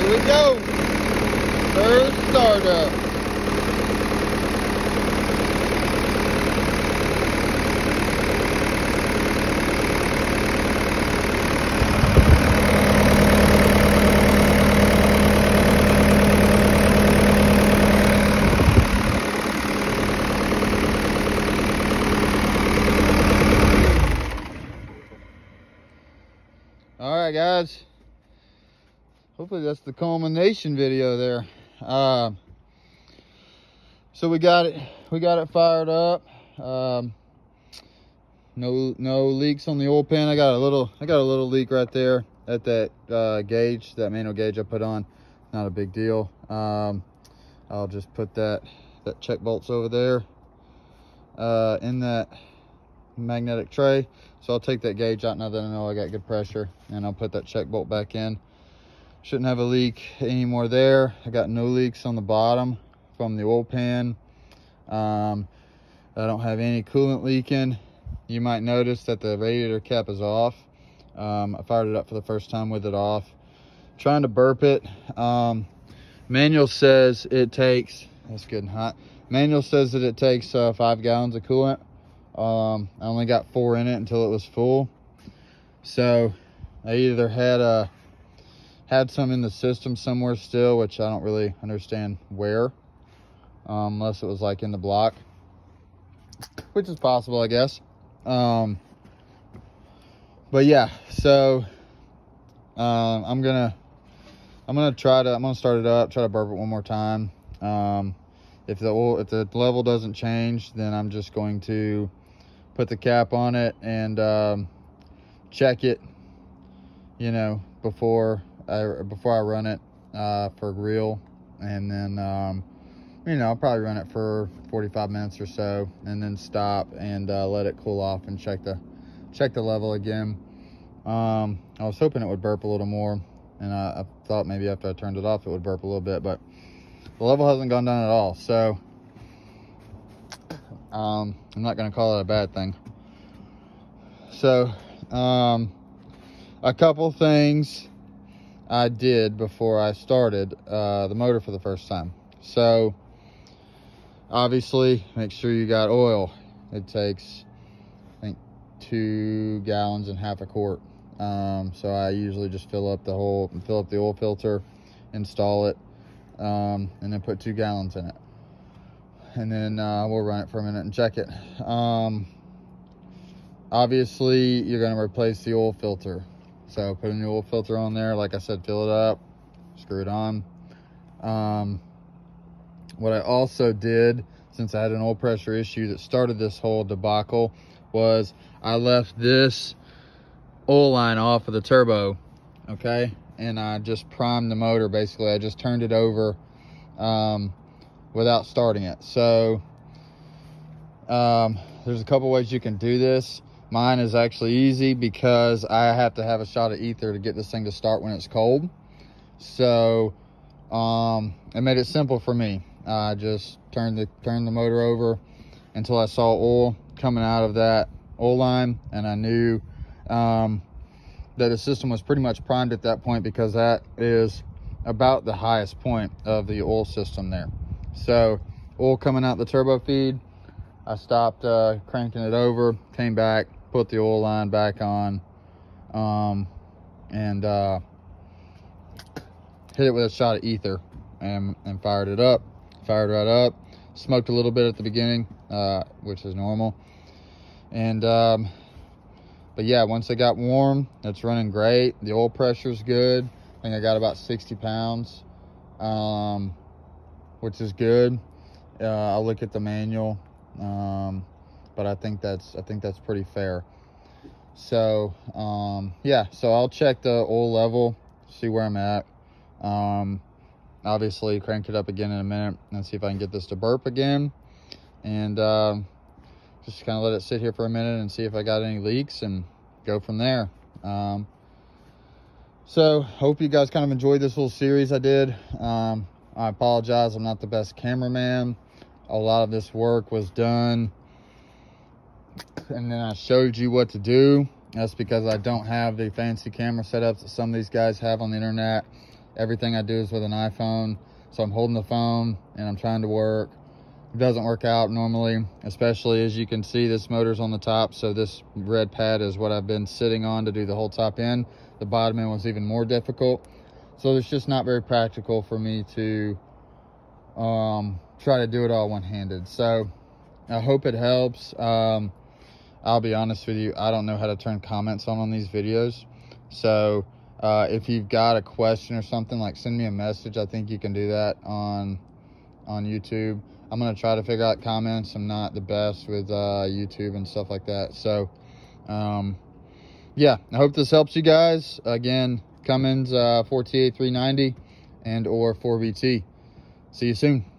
Here we go. First startup. All right, guys. Hopefully that's the culmination video there. So we got it fired up. No leaks on the oil pan. I got a little leak right there at that gauge, that manual gauge I put on. Not a big deal. I'll just put that check bolts over there in that magnetic tray. So I'll take that gauge out now that I know I got good pressure, and I'll put that check bolt back in. Shouldn't have a leak anymore there. I got no leaks on the bottom from the oil pan. I don't have any coolant leaking. You might notice that the radiator cap is off. I fired it up for the first time with it off. Trying to burp it. Manual says it takes, that's good and hot. Manual says that it takes 5 gallons of coolant. I only got 4 in it until it was full. So I either had some in the system somewhere still, which I don't really understand where, unless it was like in the block, which is possible, I guess. But yeah, so I'm gonna start it up, try to burp it one more time. If the level doesn't change, then I'm just going to put the cap on it and check it, you know, before I run it for real. And then you know, I'll probably run it for 45 minutes or so, and then stop and let it cool off and check the level again. I was hoping it would burp a little more, and I thought maybe after I turned it off it would burp a little bit, but the level hasn't gone down at all. So I'm not going to call it a bad thing. So a couple things I did before I started the motor for the first time. So obviously make sure you got oil. It takes, I think, 2 gallons and half a quart. So I usually just fill up the oil filter, install it, and then put 2 gallons in it, and then we'll run it for a minute and check it. Obviously you're going to replace the oil filter, so put a new oil filter on there. Like I said, fill it up, screw it on. What I also did, since I had an oil pressure issue that started this whole debacle, was I left this oil line off of the turbo, okay, and I just primed the motor. Basically I just turned it over without starting it. So there's a couple ways you can do this. Mine is actually easy because I have to have a shot of ether to get this thing to start when it's cold. So it made it simple for me. I just turned the motor over until I saw oil coming out of that oil line, and I knew that the system was pretty much primed at that point, because that is about the highest point of the oil system there. So oil coming out the turbo feed, I stopped cranking it over, came back, put the oil line back on, and hit it with a shot of ether and fired it up. Fired right up. Smoked a little bit at the beginning, which is normal. And but yeah, once it got warm, it's running great. The oil pressure's good. I think I got about 60 pounds, which is good. I'll look at the manual, but I think that's pretty fair. So yeah, so I'll check the oil level, see where I'm at. Obviously crank it up again in a minute and see if I can get this to burp again, and just kind of let it sit here for a minute and see if I got any leaks, and go from there. So hope you guys kind of enjoyed this little series I did. I apologize, I'm not the best cameraman. A lot of this work was done and then I showed you what to do. That's because I don't have the fancy camera setups that some of these guys have on the internet. everything I do is with an iPhone. So I'm holding the phone and I'm trying to work. It doesn't work out normally, especially as you can see, this motor's on the top. So this red pad is what I've been sitting on to do the whole top end. The bottom end was even more difficult. So it's just not very practical for me to try to do it all one-handed. So I hope it helps. I'll be honest with you, I don't know how to turn comments on these videos. So if you've got a question or something, like send me a message. I think you can do that on YouTube. I'm gonna try to figure out comments. I'm not the best with YouTube and stuff like that. So yeah, I hope this helps you guys. Again, Cummins 4TA 390 and or 4VT. See you soon.